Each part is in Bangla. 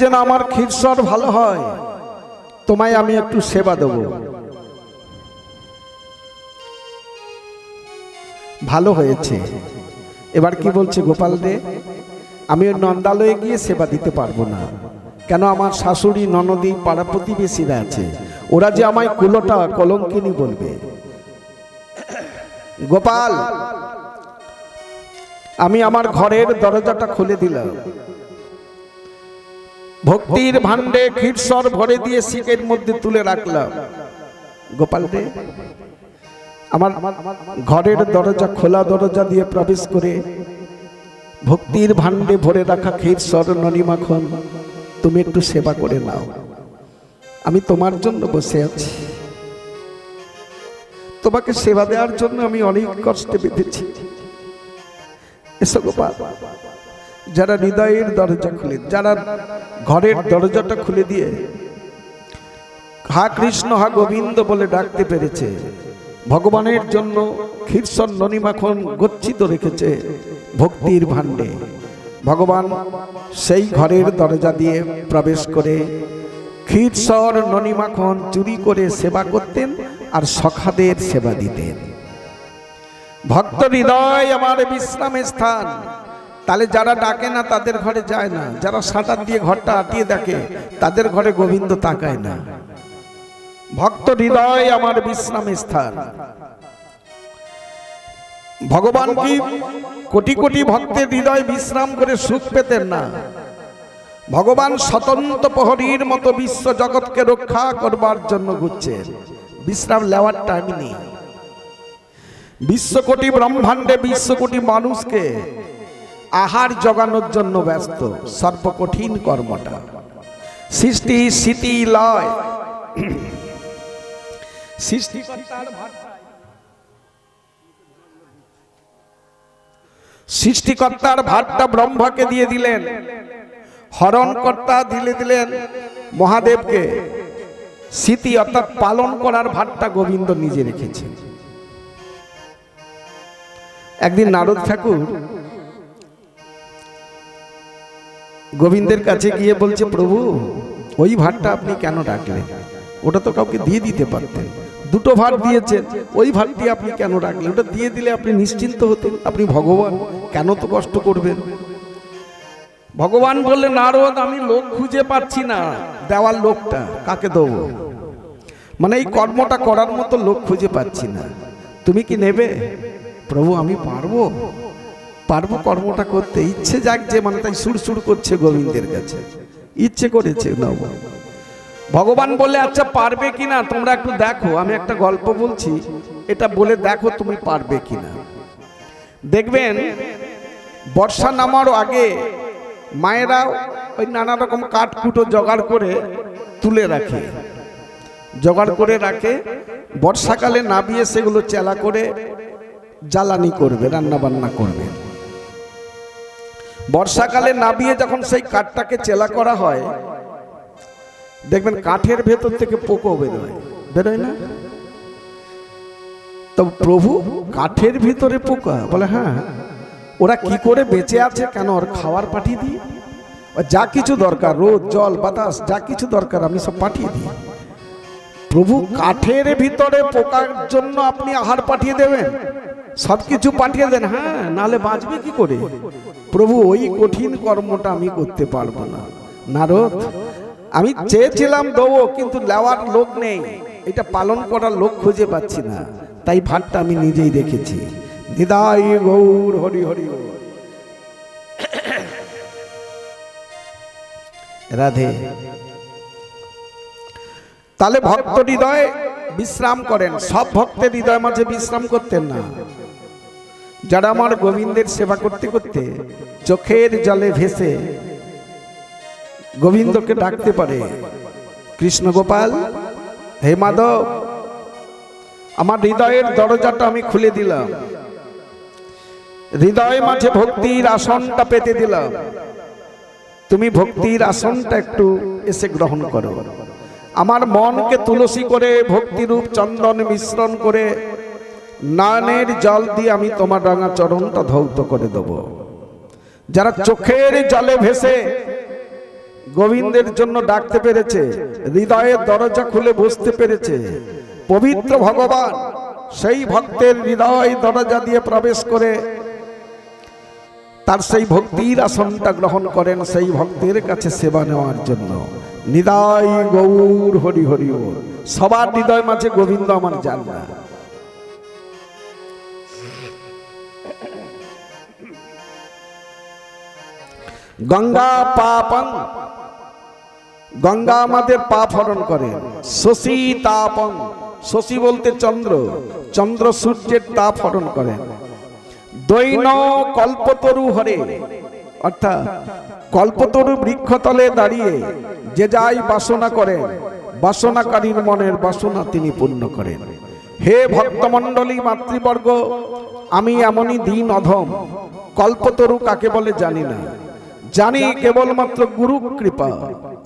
যেন আমার ক্ষীরসর ভালো হয়, তোমায় আমি একটু সেবা দেব। ভালো হয়েছে। এবার কি বলছে গোপাল রে, আমি ওই নন্দালয়ে গিয়ে সেবা দিতে পারবো না। কেন? আমার শাশুড়ি, ননদী, পাড়া প্রতিবেশীরা আছে, ওরা যে আমায় কুলোটা কলঙ্কিনী বলবে। গোপাল, আমি আমার ঘরের দরজাটা খুলে দিলাম, ভক্তির ভান্ডে ক্ষীরসর ভরে দিয়ে শিকের মধ্যে তুলে রাখলাম। গোপাল রে, আমার ঘরের দরজা খোলা দরজা দিয়ে প্রবেশ করে ভক্তির ভান্ডে ভরে রাখা ক্ষীরসর ননি মাখন তুমি একটু সেবা করে নাও। আমি তোমার জন্য বসে আছি, তোমাকে সেবা দেওয়ার জন্য আমি অনেক কষ্টে বেঁধেছি। এসো গোপাল। যারা হৃদয়ের দরজা খুলে, যারা ঘরের দরজাটা খুলে দিয়ে হা কৃষ্ণ হা গোবিন্দ বলে ডাকতে পেরেছে, ভগবানের জন্য ক্ষীরসর ননি মাখন গচ্ছিত রেখেছে ভক্তির ভান্ডে, ভগবান সেই ঘরের দরজা দিয়ে প্রবেশ করে ক্ষীরসর ননি মাখন চুরি করে সেবা করতেন আর সখাদের সেবা দিতেন। ভক্ত হৃদয় আমার বিশ্রামের স্থান। তাহলে যারা ডাকে না তাদের ঘরে যায় না, যারা সাঁটার দিয়ে ঘরটা আটিয়ে দেখে তাদের ঘরে গোবিন্দ তাকায় না। ভক্ত হৃদয় আমার বিশ্রামের স্থান। ভগবান কি কোটি কোটি ভক্তের হৃদয় বিশ্রাম করে সুখ পেতেন না? ভগবান স্বতন্ত্র প্রহরীর মতো বিশ্ব জগৎকে রক্ষা করবার জন্য ঘুরছেন, বিশ্রাম নেওয়ার টাইম নেই। বিশ্বকোটি ব্রহ্মাণ্ডে বিশ্বকোটি মানুষকে আহার জগানোর জন্য ব্যস্ত সর্বকঠিন কর্মটা। সৃষ্টি স্থিতি লয় সৃষ্টিকর্তার ভারটা ব্রহ্মাকে দিয়ে দিলেন, হরণকর্তা দিলেন মহাদেবকে, স্মৃতি অর্থাৎ পালন করার ভারটা গোবিন্দ নিজে রেখেছেন। একদিন নারদ ঠাকুর গোবিন্দের কাছে গিয়ে বলছে, প্রভু ওই ভারটা আপনি কেন রাখলেন? ওটা তো কাউকে দিয়ে দিতে পারতেন, দুটো ভার দিয়েছেন, ওই ভারটি আপনি কেন রাখলেন? ওটা দিয়ে দিলে আপনি নিশ্চিন্ত হতেন, আপনি ভগবান, কেন তো কষ্ট করবেন? ভগবান বললেন, নারদ আমি লোক খুঁজে পাচ্ছি না দেওয়ার লোকটা, কাকে দেবো? মানে এই কর্মটা করার মতো লোক খুঁজে পাচ্ছি না, তুমি কি নেবে? প্রভু আমি পারবো কর্মটা করতে, ইচ্ছে জাগছে, মানে তাই সুড়সুড় করছে গোবিন্দের কাছে, ইচ্ছে করেছে নেব। ভগবান বলে, আচ্ছা পারবে কিনা তোমরা একটু দেখো, আমি একটা গল্প বলছি, এটা বলে দেখো তুমি পারবে কিনা। দেখবেন বর্ষা নামার আগে মায়েরা ওই নানা রকম কাঠকুটো জোগাড় করে তুলে রাখে, জোগাড় করে রাখে, বর্ষাকালে নামিয়ে সেগুলো চেলা করে জ্বালানি করবে, রান্না বান্না করবে। বর্ষাকালে নামিয়ে যখন সেই কাঠটাকে চেলা করা হয়, দেখবেন কাঠের ভেতর থেকে পোকা বেরোয় না? তো প্রভু কাঠের ভিতরে পোকা? বলে হ্যাঁ। ওরা কি করে বেঁচে আছে? কেন? ওর খাবার পাঠিয়ে দিই, যা কিছু দরকার, রোদ জল বাতাস যা কিছু দরকার আমি সব পাঠিয়ে দিই। প্রভু কাঠের ভিতরে পোকার জন্য আপনি আহার পাঠিয়ে দেবেন, সবকিছু পাঠিয়ে দেন? হ্যাঁ, নালে বাঁচবে কি করে? প্রভু ওই কঠিন কর্মটা আমি করতে পারবো না। নারদ আমি চেয়েছিলাম দেবো, কিন্তু নেওয়ার লোক নেই, এটা পালন করার লোক খুঁজে পাচ্ছি না, তাই ভাতটা আমি নিজেই রেখেছি। নিতাই গৌর হরি হরি রাধে। তাহলে ভক্ত হৃদয় বিশ্রাম করেন, সব ভক্তের হৃদয় মাঝে বিশ্রাম করতেন না। যারা আমার গোবিন্দের সেবা করতে করতে চোখের জলে ভেসে গোবিন্দকে ডাকতে পারে, কৃষ্ণ গোপাল, হে মাধব, আমার হৃদয়ের দরজাটা আমি খুলে দিলাম, হৃদয় মাঝে ভক্তির আসনটা পেতে দিলাম, তুমি ভক্তির আসনটা একটু এসে গ্রহণ করো। আমার মনকে তুলসী করে ভক্তিরূপ চন্দন মিশ্রণ করে নয়নের জল দিয়ে আমি তোমার রাঙা চরণটা ধৌত করে দেব। যারা চোখের জলে ভেসে গোবিন্দের জন্য ডাকতে পেরেছে, হৃদয়ের দরজা খুলে বসতে পেরেছে, পবিত্র ভগবান সেই ভক্তের হৃদয় দরজা দিয়ে প্রবেশ করে তার সেই ভক্তির আসনটা গ্রহণ করেন সেই ভক্তের কাছে সেবা নেওয়ার জন্য। নিতাই গৌর হরি হরি বল। সবার হৃদয় মাঝে গোবিন্দ আমার জান না। গঙ্গা পাপং, গঙ্গা আমাদের পাপ হরণ করে। শশী তাপং, শশী বলতে চন্দ্র, চন্দ্র সূর্যের তাপ হরণ করে। দৈন কল্পতরু হরে, অর্থাৎ কল্পতরু বৃক্ষতলে দাঁড়িয়ে যে যাই বাসনা করেন, বাসনাকারীর মনের বাসনা তিনি পূর্ণ করেন। হে ভক্তমণ্ডলী মাতৃবর্গ, আমি এমনই দীন অধম, কল্পতরু কাকে বলে জানি না, জানি কেবলমাত্র গুরু কৃপা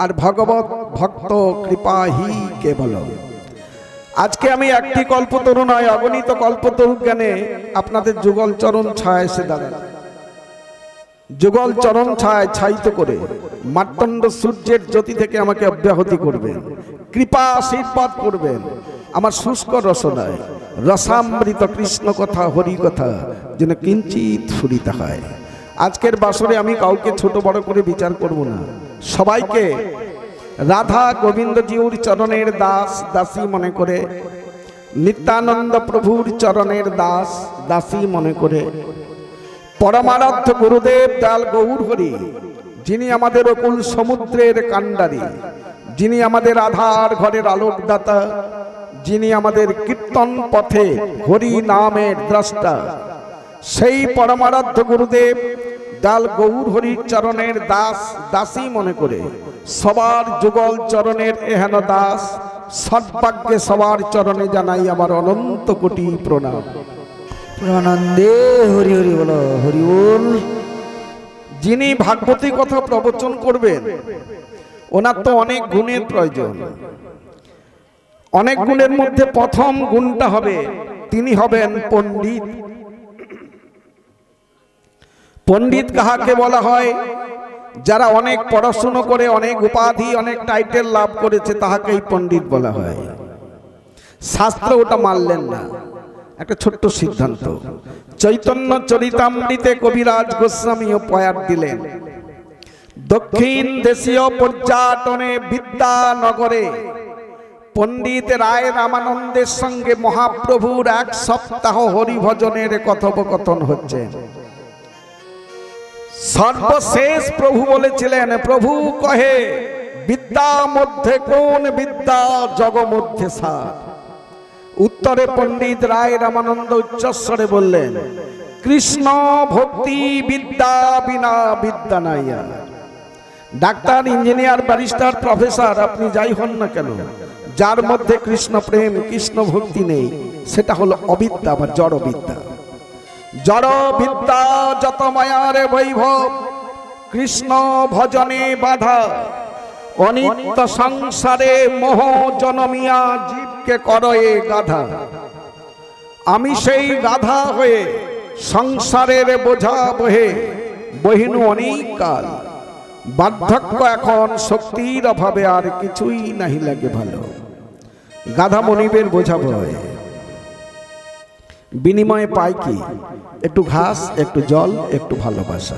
আর ভগবত ভক্ত কৃপা হি কেবল। আজকে আমি একটি কল্পতরু নয়, অগণিত কল্পতরু জ্ঞানে আপনাদের যুগল চরণ ছায় এসে দাঁড়ান। যুগল চরণ ছায় ছাইত করে মার্তণ্ড সূর্যের জ্যোতি থেকে আমাকে অব্যাহতি করবেন, কৃপা আশীর্বাদ করবেন। আমার শুষ্ক রসনায় রসামৃত কৃষ্ণ কথা হরি কথা যেন কিঞ্চিত স্ফুরিত হয়। আজকের বাসরে আমি কাউকে ছোট বড় করে বিচার করব না, সবাইকে রাধা গোবিন্দজিউর চরণের দাস দাসী মনে করে, নিত্যানন্দ প্রভুর চরণের দাস দাসী মনে করে, পরমারাধ্য গুরুদেব দয়াল গৌর হরি, যিনি আমাদের অকুল সমুদ্রের কাণ্ডারী, যিনি আমাদের আধার ঘরের আলোকদাতা, যিনি আমাদের কীর্তন পথে হরি নামের দ্রষ্টা, সেই পরমারাধ্য গুরুদেব দয়াল গৌর হরির চরণের দাস দাসী মনে করে সবার যুগল চরণের এহেন দাস সদ্ভাগ্যে সবার চরণে জানাই আমার অনন্ত কোটি প্রণাম। প্রানন্দে হরি হরি বলো, হরি বল। যিনি ভাগবতী কথা প্রবচন করবেন ওনার তো অনেক গুণের প্রয়োজন। অনেক গুণের মধ্যে প্রথম গুণটা হবে তিনি হবেন পণ্ডিত। পণ্ডিত কাহাকে বলা হয়? যারা অনেক পড়াশুনো করে অনেক উপাধি অনেক টাইটেল লাভ করেছে তাহাকেই পণ্ডিত বলা হয়। শাস্ত্র ওটা মানলেন না, একটা ছোট্ট সিদ্ধান্ত। চৈতন্য চরিতামৃতে কবিরাজ গোস্বামীও পয়ার দিলেন, দক্ষিণ দেশীয় পর্যটনে বিদ্যানগরে পণ্ডিত রায় রামানন্দের সঙ্গে মহাপ্রভুর 1 সপ্তাহ হরিভজনের কথোপকথন হচ্ছে। সর্বশেষ প্রভু বলেছিলেন, প্রভু কহে বিদ্যা মধ্যে কোন বিদ্যা জগ মধ্যে সার। উত্তরে পণ্ডিত রায় রামানন্দ উচ্চস্বরে বললেন, কৃষ্ণ ভক্তি বিদ্যা বিনা বিদ্যা নাই। ডাক্তার, ইঞ্জিনিয়ার, ব্যারিস্টার, প্রফেসর আপনি যাই হন না কেন, যার মধ্যে কৃষ্ণ প্রেম কৃষ্ণ ভক্তি নেই সেটা হলো অবিদ্যা বা জড় বিদ্যা। জড় বিদ্যা যত মায়ার বৈভব, কৃষ্ণ ভজনে বাধা। অনিত্য সংসারে মোহ জনমিয়া জীবকে করয়ে গাধা। আমি সেই গাধা হয়ে সংসারের বোঝা বহে বহিনু অনেক কাল। বার্ধক্য এখন শক্তির অভাবে আর কিছুই নাহি লাগে ভালো। গাধা মনিবের বোঝা বহে, বিনিময়ে পায় কি? একটু ঘাস, একটু জল, একটু ভালোবাসা।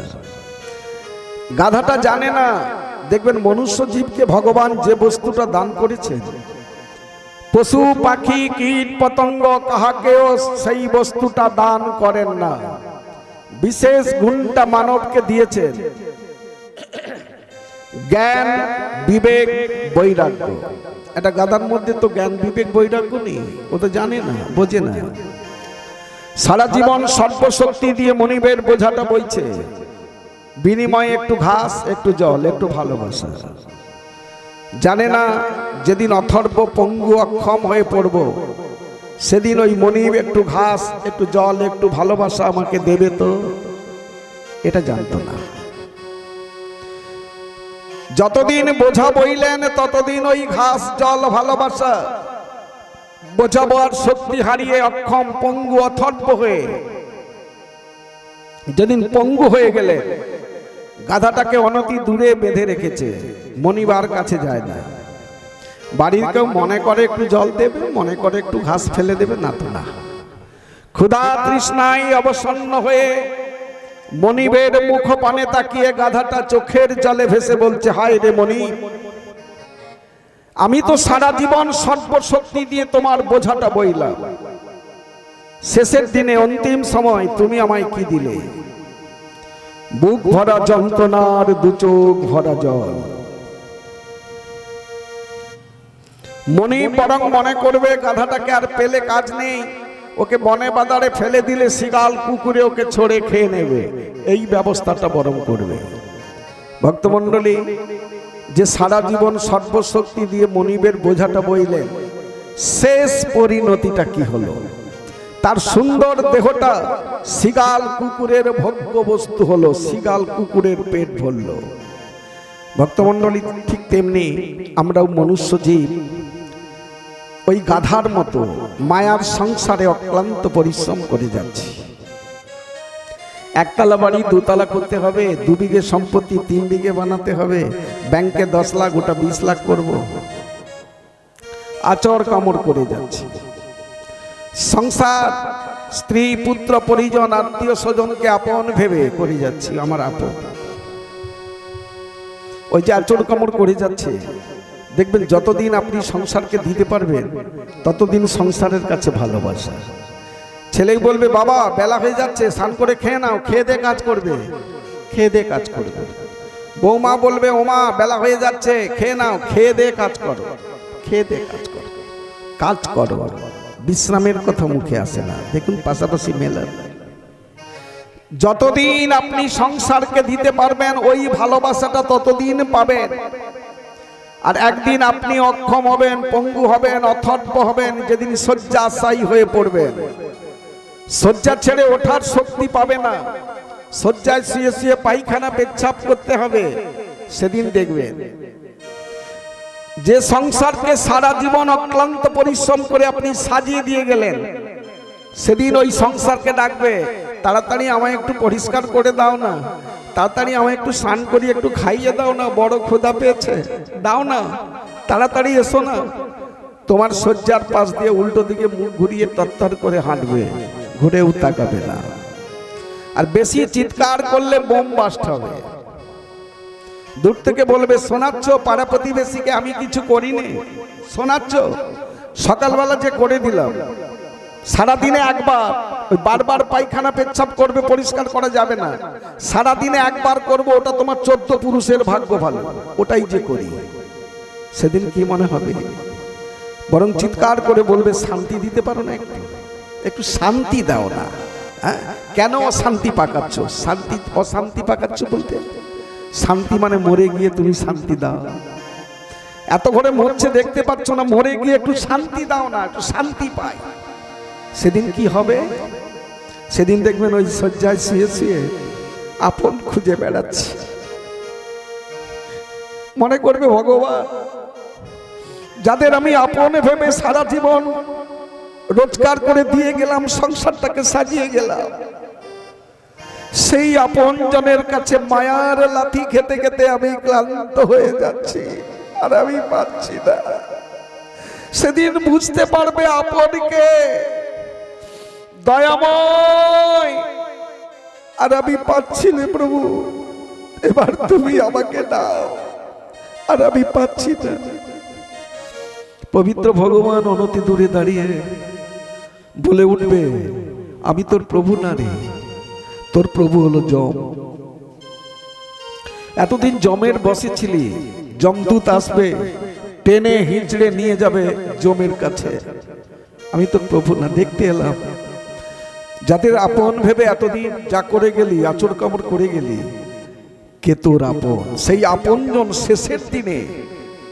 গাধাটা জানে না, দেখবেন মনুষ্য জীবকে ভগবান যে বস্তুটা দান করেছেন, পশু পাখি কীট পতঙ্গ কাহাকেও সেই বস্তুটা দান করেন না। বিশেষ গুণটা মানবকে দিয়েছেন, জ্ঞান বিবেক বৈরাগ্য। একটা গাধার মধ্যে তো জ্ঞান বিবেক বৈরাগ্য নেই, ও তো জানে না, বোঝে না। সারা জীবন সর্বশক্তি দিয়ে মনিবের বোঝাটা বইছে, বিনিময়ে একটু ঘাস, একটু জল, একটু ভালোবাসা। জানে না যেদিন অথর্ব পঙ্গু অক্ষম হয়ে পড়ব সেদিন ওই মনিব একটু ঘাস, একটু জল, একটু ভালোবাসা আমাকে দেবে, তো এটা জানতো না। যতদিন বোঝা বইলেন ততদিন ওই ঘাস জল ভালোবাসা বোঝাবার শক্তি হারিয়ে অক্ষম পঙ্গু অথর্ব হয়ে, যেদিন পঙ্গু হয়ে গেলেন, গাধাটাকে অনতি দূরে বেঁধে রেখেছে, মনিবার কাছে যায় না। বাড়ির কেউ মনে করে একটু জল দেবে, মনে করে একটু ঘাস ফেলে দেবে, না তো না। ক্ষুধা তৃষ্ণায় অবসন্ন হয়ে মনিবের মুখ পানে তাকিয়ে গাধাটা চোখের জলে ভেসে বলছে, হায় রে মনিব, আমি তো সারা জীবন সর্বশক্তি দিয়ে তোমার বোঝাটা বইলাম, শেষের দিনে অন্তিম সময় তুমি আমায় কি দিলে? বুক ভরা যন্ত্রণার দু চোখ ভরা জল। মনিব বরং মনে করবে গাধাটাকে আর পেলে কাজ নেই, ওকে বনে বাজারে ফেলে দিলে শিগাল কুকুরে ওকে ছড়ে খেয়ে নেবে, এই ব্যবস্থাটা বরং করবে। ভক্তমণ্ডলী, যে সারা জীবন সর্বশক্তি দিয়ে মনিবের বোঝাটা বইলেন, শেষ পরিণতিটা কি হলো? তার সুন্দর দেহটা শিগাল কুকুরের ভোগ্য বস্তু হলো, শিগাল কুকুরের পেট ভরল। ভক্তমণ্ডলী, ঠিক তেমনি আমরাও মনুষ্য জীব, ওই গাধার মতো মায়ার সংসারে অক্লান্ত পরিশ্রম করে যাচ্ছি। একতলা বাড়ি দুতলা করতে হবে, 2 বিঘে সম্পত্তি 3 বিঘে বানাতে হবে, ব্যাংকে 10 লাখ ওটা 20 লাখ করব, আচর কামড় করে যাচ্ছি। সংসার, স্ত্রী পুত্র পরিজন আত্মীয় স্বজনকে আপন ভেবে করে যাচ্ছি, আমার আপন। ওই যে আচর কামড় করে যাচ্ছে, দেখবেন যতদিন আপনি সংসারকে দিতে পারবেন ততদিন সংসারের কাছে ভালোবাসা। ছেলেই বলবে, বাবা বেলা হয়ে যাচ্ছে, স্নান করে খেয়ে নাও, খেয়ে দে কাজ করবে, খেয়ে দে কাজ করবে। বৌমা বলবে, ওমা বেলা হয়ে যাচ্ছে, খেয়ে নাও, খেয়ে দে কাজ করো, খেয়ে দে কাজ করো, কাজ করো। বিশ্রামের কথা মুখে আসে না। দেখুন পাশাপাশি মেলা। যতদিন আপনি সংসারকে দিতে পারবেন ওই ভালোবাসাটা ততদিন পাবেন। আর একদিন আপনি অক্ষম হবেন, পঙ্গু হবেন, অথর্ব হবেন, যেদিন শয্যাশায়ী হয়ে পড়বেন, শয্যা ছেড়ে ওঠার শক্তি পাবে না, শয্যায় শুয়ে শুয়ে পায়খানা পেচ্ছাপ করতে হবে, সেদিন দেখবেন যে সংসারকে সারা জীবন অক্লান্ত পরিশ্রম করে আপনি সাজিয়ে দিয়ে গেলেন, সেদিন ওই সংসারকে ডাকবে, তাড়াতাড়ি আমায় একটু পরিষ্কার করে দাও না, তাড়াতাড়ি আমায় একটু স্নান করিয়ে একটু খাইয়ে দাও না, বড় ক্ষুধা পেয়েছে, দাও না, তাড়াতাড়ি এসো না। তোমার শয্যার পাশ দিয়ে উল্টো দিকে মুখ ঘুরিয়ে তরতর করে হাঁটবে, ঘুরেও তাকাবে না। আর বেশি চিৎকার করলে বোম বাস্ট হবে। দূর থেকে বলবে, শোনাচ্ছ পাড়া প্রতিবেশীকে আমি কিছু করিনি, শোনাচ্ছ সকালবেলা যে করে দিলাম, সারাদিনে একবার, ওই বারবার পায়খানা পেচ্ছাপ করবে, পরিষ্কার করা যাবে না, সারাদিনে একবার করব, ওটা তোমার 14 পুরুষের ভাগ্য ভালো, ওটাই যে করি। সেদিন কি মনে হবে? বরং চিৎকার করে বলবে, শান্তি দিতে পারো না, একটু একটু শান্তি দাও না। হ্যাঁ, কেন অশান্তি পাকাচ্ছ? শান্তি অশান্তি পাকাচ্ছ বলতে, শান্তি মানে মরে গিয়ে তুমি শান্তি দাও। এত ঘরে মরছে দেখতে পাচ্ছ না, মরে গিয়ে একটু শান্তি দাও না, একটু শান্তি পাই। সেদিন কি হবে? সেদিন দেখবেন ওই শয্যায় শুয়ে শুয়ে আপন খুঁজে বেড়াচ্ছে, মনে করবে, ভগবান যাদের আমি আপন ভেবে সারা জীবন রোজগার করে দিয়ে গেলাম, সংসারটাকে সাজিয়ে গেলাম, সেই আপন জনের কাছে মায়ার লাথি খেতে খেতে আমি ক্লান্ত হয়ে যাচ্ছি, আর আমি পাচ্ছি না। সেদিন বুঝতে পারবে আপনকে, দয়াময়, আর আমি পাচ্ছি না প্রভু, এবার তুমি আমাকে দাও, আর আমি পাচ্ছি না। পবিত্র ভগবান অনতি দূরে দাঁড়িয়ে বলে উঠবে, আমি তোর প্রভু না রে, তোর প্রভু হলো যম। এতদিন যমের বসে ছিলি, যমদূত আসবে, টেনে হিঁচড়ে নিয়ে যাবে যমের কাছে। আমি তোর প্রভু না, দেখতে এলাম। যাদের আপন ভেবে এতদিন যা করে গেলি, আচর কামড় করে গেলি, কে তোর আপন? সেই আপনজন শেষের দিনে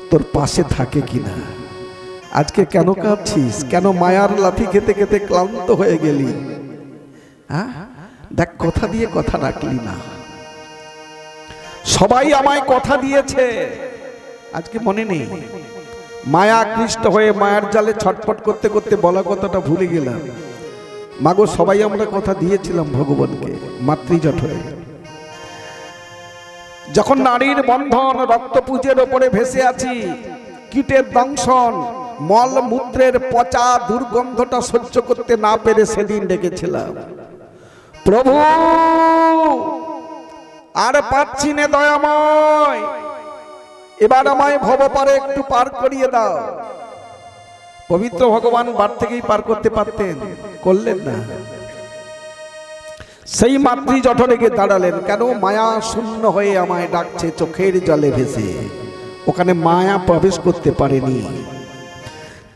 তোর পাশে থাকে কিনা? আজকে কেন কাঁদছিস? কেন মায়ার লাথি খেতে খেতে ক্লান্ত হয়ে গেলি? হ্যাঁ, দেখ, কথা দিয়ে কথা রাখলি না। সবাই আমায় কথা দিয়েছে, আজকে মনে নেই। মায়া আকৃষ্ট হয়ে মায়ার জালে ছটফট করতে করতে বলা কথাটা ভুলে গেলাম। মাগো, সবাই আমরা কথা দিয়েছিলাম ভগবানকে মাতৃজঠরে। যখন নারীর বন্ধন রক্তপুজের ওপরে ভেসে আছি, কীটের দংশন, মল মূত্রের পচা দুর্গন্ধটা সহ্য করতে না পেরে সেদিন ডেকেছিলাম, প্রভু আর পাচ্ছি না দয়াময়, এবার আমায় ভবপারে একটু পার করিয়ে দাও। পবিত্র ভগবান বার থেকেই পার করতে পারতেন, করলেন না। সেই মাতৃ জঠরে গিয়ে দাঁড়ালেন, কেন মায়া শূন্য হয়ে আমায় ডাকছে চোখের জলে ভেসে, ওখানে মায়া প্রবেশ করতে পারেনি।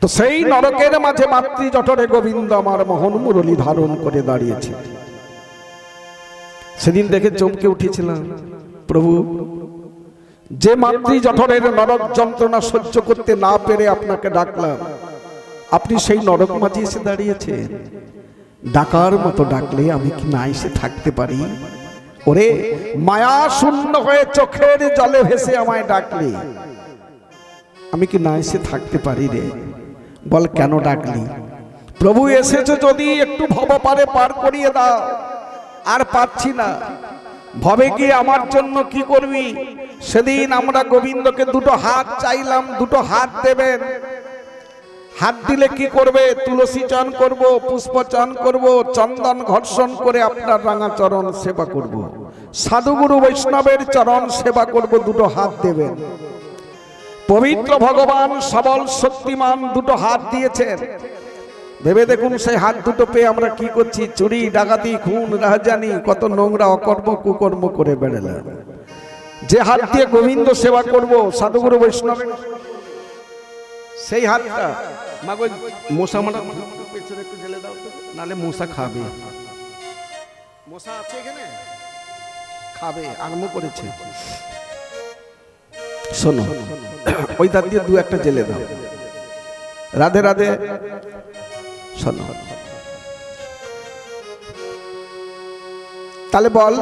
তো সেই নরকের মাঝে মাতৃ জঠরে গোবিন্দ আমার মোহন মুরলী ধারণ করে দাঁড়িয়েছে। সেদিন দেখে চমকে উঠেছিলাম, প্রভু যে মাতৃ জঠরের নরক যন্ত্রণা সহ্য করতে না পেরে আপনাকে ডাকলাম, আপনি সেই নরক মাঝে এসে দাঁড়িয়েছেন। ডাকার মতো ডাকলে আমি কি না এসে থাকতে পারি? ওরে মায়া শূন্য হয়ে চোখের জলে ভেসে আমায় ডাকলে আমি কি না এসে থাকতে পারি রে? বল কেন ডাকলি? প্রভু এসেছো যদি একটু ভবপারে পার করিয়ে দাও। আর পাচ্ছি না, ভবে গিয়ে আমার জন্য কি করবি? সেদিন আমরা গোবিন্দকে দুটো হাত চাইলাম, দুটো হাত দেবেন। হাত দিলে কি করবে? তুলসী চান করব, পুষ্প চান করব, চন্দন ঘর্ষণ করে আপনার রাঙা চরণ সেবা করব, সাধুগুরু বৈষ্ণবের চরণ সেবা করব। দুটো হাত দেবেন। পবিত্র ভগবান সবল শক্তিমান দুটো হাত দিয়েছেন। ভেবে দেখুন, সেই হাত দুটো পেয়ে আমরা কি করছি? চুরি, ডাকাতি, খুন, রাহাজানি, কত নোংরা অকর্ম কুকর্ম করে বেড়ালাম। যে হাত দিয়ে গোবিন্দ সেবা করব, সাধুগুরু বৈষ্ণবের, সেই হাতটা মাগো মশা মারা পেছনে একটু জেলে দাও তো, নালে মশা খাবে। মশা আছে এখানে, খাবে, আরম্ভ করেছে। শোনো, ওই দাঁত দিয়ে দু একটা জেলে দাও। রাধে রাধে। শোনো, তাহলে বল,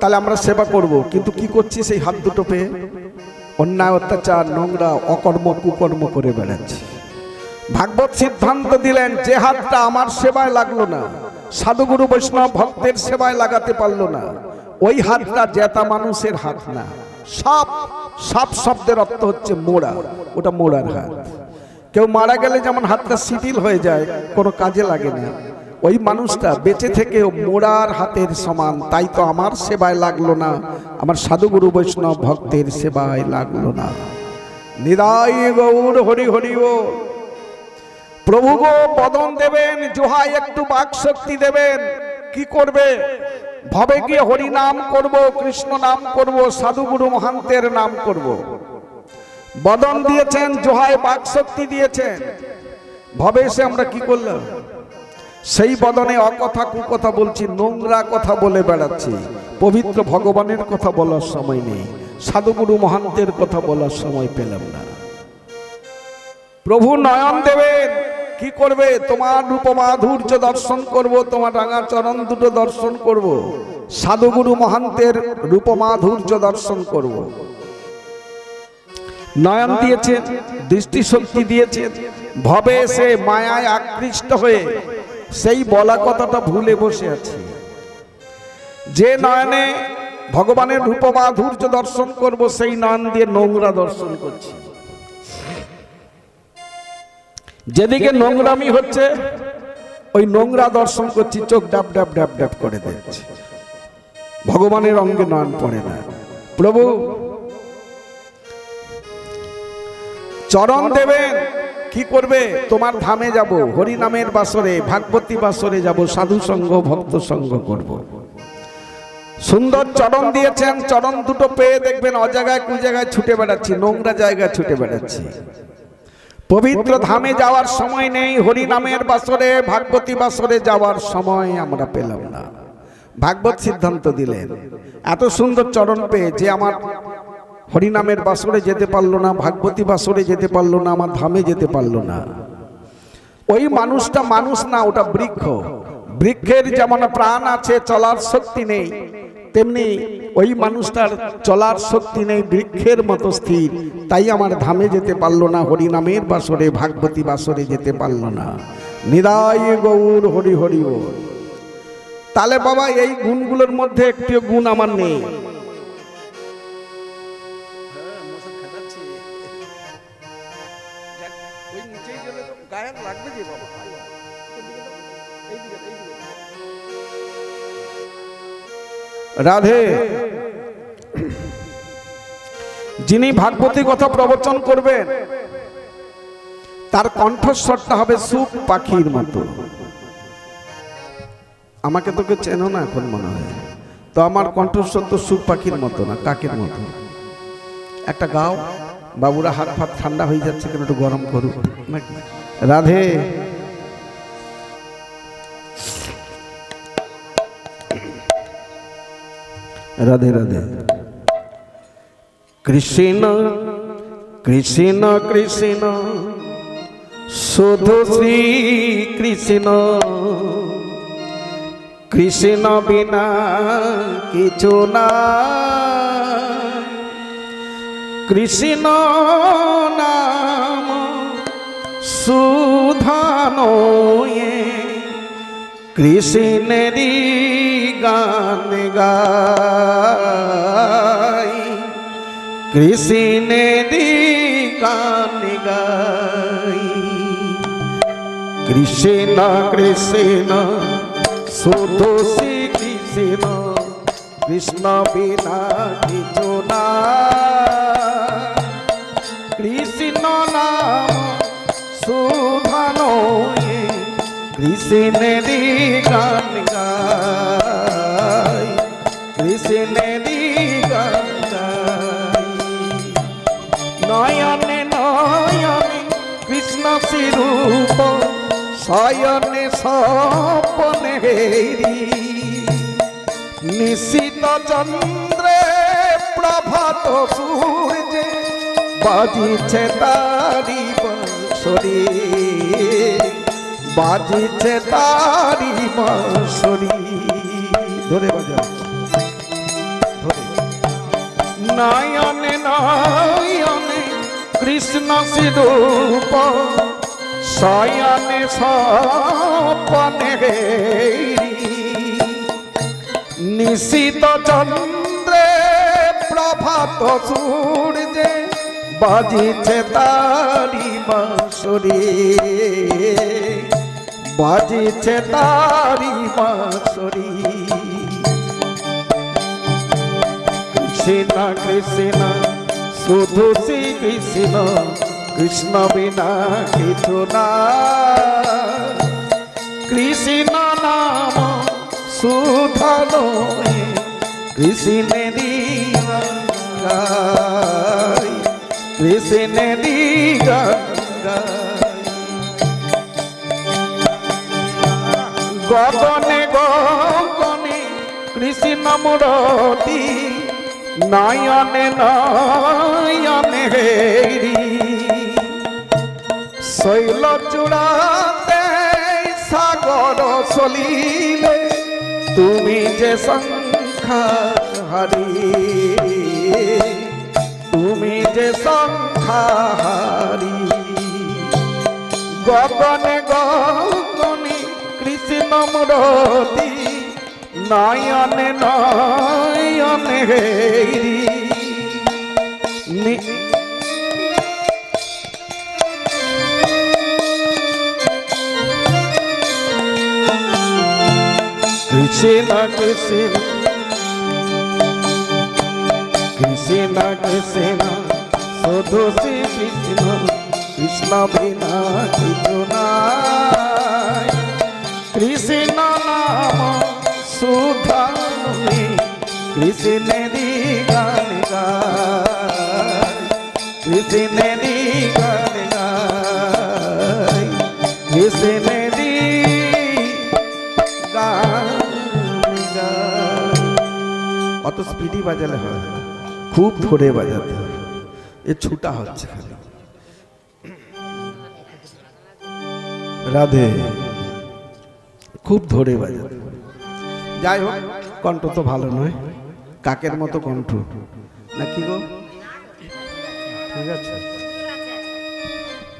তাহলে আমরা সেবা করব, কিন্তু কি করছি? সেই হাত দুটো পেয়ে অন্যায়, অত্যাচার, নোংরা, অকর্ম কুকর্ম করে বেড়াচ্ছি। ভাগবত সিদ্ধান্ত দিলেন, যে হাতটা আমার সেবায় লাগলো না, সাধুগুরু বৈষ্ণব ভক্তের সেবায় লাগাতে পারলো না, ওই হাতটা জেতা মানুষের হাত না। সব শব্দের অর্থ হচ্ছে মোড়া, ওটা মোড়ার হাত। কেউ মারা গেলে যেমন হাতটা শিথিল হয়ে যায়, কোনো কাজে লাগে না, ওই মানুষটা বেঁচে থেকেও মোড়ার হাতের সমান। তাই তো আমার সেবায় লাগলো না, আমার সাধুগুরু বৈষ্ণব ভক্তের সেবায় লাগলো না। নিরাই গৌর হরি হরি ও। প্রভু গো বদন দেবেন, জোহাই একটু বাক শক্তি দেবেন। কি করবে? ভবে গিয়ে হরি নাম করব, কৃষ্ণ নাম করব, সাধুগুরু মহান্তের নাম করব। বদন দিয়েছেন, জোহাই বাক শক্তি দিয়েছেন। ভবে এসে আমরা কি করলাম? সেই বদনে অকথা কুকথা বলছি, নোংরা কথা বলে বেড়াচ্ছি। পবিত্র ভগবানের কথা বলার সময় নেই, সাধুগুরু মহান্তের কথা বলার সময় পেলাম না। প্রভু নয়ন দেবেন, কি করবে? তোমার রূপমাধুর্য দর্শন করব, তোমার রাঙা চরণ দুটো দর্শন করব, সাধুগুরু মহান্তের রূপমাধুর্য দর্শন করব। নয়ন দিয়েছেন, দৃষ্টিশক্তি দিয়েছেন। ভবে এসে মায়ায় আকৃষ্ট হয়ে সেই বলা কথাটা ভুলে বসে আছি। যে নয়নে ভগবানের রূপমাধুর্য দর্শন করব, সেই নয়ন দিয়ে নোংরা দর্শন করছি। যেদিকে নোংরামি হচ্ছে, ওই নোংরা দর্শন করছি, চোখ ডাব ডাব ডাব ডাব করে দিচ্ছে। ভগবানের অঙ্গে নয়ন পড়ে না। প্রভু চরণ দেবেন, কি করবে? তোমার ধামে যাব, হরি নামের বাসরে, ভাগবতী বাসরে যাব, সাধু সঙ্গ ভক্ত সঙ্গ করব। সুন্দর চরণ দিয়েছেন, চরণ দুটো পেয়ে দেখবেন অজায়গায় কুজায়গায় ছুটে বেড়াচ্ছি, নোংরা জায়গায় ছুটে বেড়াচ্ছি। পবিত্র ধামে যাওয়ার সময় নেই, হরি নামের বাসরে, ভাগবতী বাসরে যাওয়ার সময় আমরা পেলাম না। ভাগবত সিদ্ধান্ত দিলেন, এত সুন্দর চরণ পেয়ে যে আমার হরিনামের বাসরে যেতে পারলো না, ভাগবতী বাসরে যেতে পারলো না, আমার ধামে যেতে পারলো না, ওই মানুষটা মানুষ না, ওটা বৃক্ষ। বৃক্ষের যেমন প্রাণ আছে, চলার শক্তি নেই, তেমনি ওই মানুষটার চলার শক্তি নেই, বৃক্ষের মতো স্থির। তাই আমার ধামে যেতে পারলো না, হরিনামের বাসরে, ভাগবতী বাসরে যেতে পারলো না। নিরাই গৌর হরি হরি ও। তাহলে বাবা, এই গুণগুলোর মধ্যে একটিও গুণ আমার নেই। ওই নিচেই গেলে তো গায়ে লাগবে যে বাবা। রাধে। যিনি ভাগবতী কথা প্রবচন করবেন তার কণ্ঠস্বরটা হবে সুখ পাখির মতো। আমাকে তোকে চেনো না এখন মনে হয়, তো আমার কণ্ঠস্বর তো সুখ পাখির মতো না, কাকের মতো। একটা গাও, বাবুরা হাত ফাত ঠান্ডা হয়ে যাচ্ছে, কেন একটু গরম করুক নাকি। রাধে। রাধে রাধে। কৃষ্ণ কৃষ্ণ কৃষ্ণ শুধু শ্রী কৃষ্ণ, কৃষ্ণ বিনা কিছু না। কৃষ্ণ নাম সুধানয়ে, কৃষ্ণেরই গান গাই, কৃষ্ণেরই গান গাই। কৃষ্ণ কৃষ্ণ শুধু শ্রী কৃষ্ণ, কৃষ্ণ বিনা কিছু না। কৃষ্ণ নাম সুধানয়ে, কৃষ্ণেরই গান গাই, কৃষ্ণেরই গান গাই। নয়নে নয়নে কৃষ্ণ স্বরূপ, শয়নে স্বপনে হেরি। নিশীত চন্দ্রে প্রভাত সূর্যে, বাজিছে তারি বাঁশরি, বাজিছে তারি বাঁশরি। ধরে বাজা ধরে। নয়নে নয়নে কৃষ্ণ স্বরূপ, শয়নে স্বপনে হেরি। নিশীত চন্দ্রে প্রভাত সূর্যে, বাজিছে তারি বাঁশরি, বাজিছে তারি বাঁশরি। কৃষ্ণ কৃষ্ণ শুধু শ্রী কৃষ্ণ, কৃষ্ণ বিনা কিছু না। কৃষ্ণ নাম সুধানয়ে, কৃষ্ণেরই গান গাই, কৃষ্ণেরই গান গাই। গগনে গগনে কৃষ্ণ মূরতি, নয়নে নয়নে হেরি। শৈল চূড়াতে সাগর চলিলে, তুমি যে সংখ্যাহারি, তুমি যে সংখ্যাহারি। গগনে গগনে কৃষ্ণ মূরতি, নয়নে নয়নে হেরি। কৃষ্ণ কৃষ্ণ কৃষ্ণ কৃষ্ণ শুধু শ্রী কৃষ্ণ, কৃষ্ণ বিনা কিছু নাই। কৃষ্ণ নাম সুধানয়ে, কৃষ্ণেরই গান গাই, কৃষ্ণেরই গান গাই, কৃষ্ণেরই গান গাই। অত স্পিডি বাজালে হয়, খুব ধরে বাজাতে হবে। এ ছুটা হচ্ছে খালি। রাধে। খুব ধরে বাজাতে। যাই হোক, কণ্ঠ তো ভালো নয়, কাকের মতো কণ্ঠ নাকি গো? ঠিক আছে,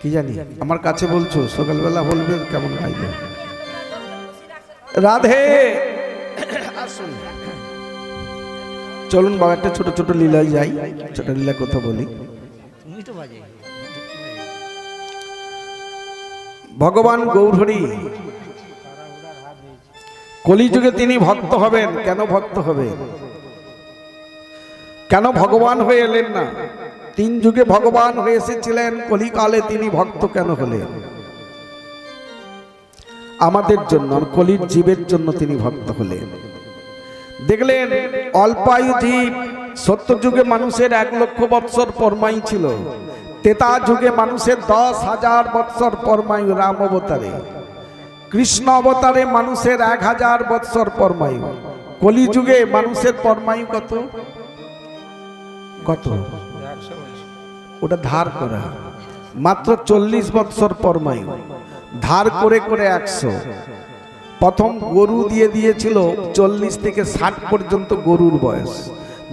কি জানি, আমার কাছে বলছো, সকালবেলা বলবে কেমন গাইবে। রাধে। আসুন, চলুন বাবা একটা ছোট ছোট লীলায় যাই, ছোট লীলা কথা বলি। তুমি তো বাজে। রাধে। তুমি তো বাজে। রাধে। তুমি তো বাজে। ভগবান গৌরহরি কলিযুগে তিনি ভক্ত হবেন। কেন ভক্ত হবেন? কেন ভগবান হয়ে এলেন না? 3 যুগে ভগবান হয়ে এসেছিলেন, কলিকালে তিনি ভক্ত কেন হলেন? আমাদের জন্য, কলির জীবের জন্য তিনি ভক্ত হলেন। দেখলেন অল্পায়ু জীব, 70 যুগে মানুষের 1 লক্ষ বৎসর পরমায়ু ছিল, 13 যুগে মানুষের 10,000 বৎসর পরমায়ু রাম অবতারে, কৃষ্ণ অবতারে মানুষের 1000 বৎসর পরমায়ু। কলিযুগে মানুষের পরমায়ু কত? কত? ওটা ধার করা, মাত্র 40 বৎসর পরমায়ু, ধার করে করে 100। প্রথম গরু দিয়ে দিয়েছিল 40 থেকে 60 পর্যন্ত গরুর বয়স।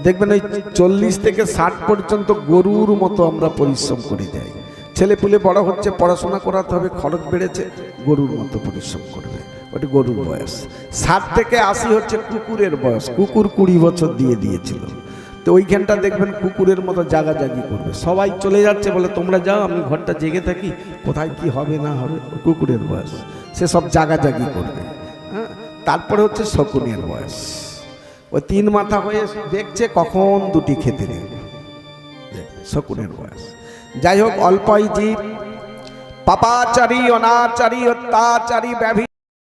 দেখবেন ওই 40 থেকে 60 পর্যন্ত গরুর মতো আমরা পরিশ্রম করে যাই। ছেলে পুলে বড় হচ্ছে, পড়াশোনা করাতে হবে, খরচ বেড়েছে, গরুর মতো পরিশ্রম করবে, ওটা গরুর বয়স। 60 থেকে 80 হচ্ছে কুকুরের বয়স, কুকুর 20 বছর দিয়ে দিয়েছিল। তো ওইখানটা দেখবেন কুকুরের মতো জাগাজাগি করবে, সবাই চলে যাচ্ছে বলে তোমরা যাও, আমি ঘরটা জেগে থাকি, কোথায় কি হবে না হবে, কুকুরের বয়স, সে সব জাগাজাগি করবে। হ্যাঁ, তারপরে হচ্ছে শকুনের বয়স, ওই 3 মাথা হয়ে দেখছে কখন 2টি খেতে দেবে, শকুনের বয়স। যাই হোক, অল্পায়ু জীব, পাপাচারী, অনাচারী, অত্যাচারী, ব্যভিচারী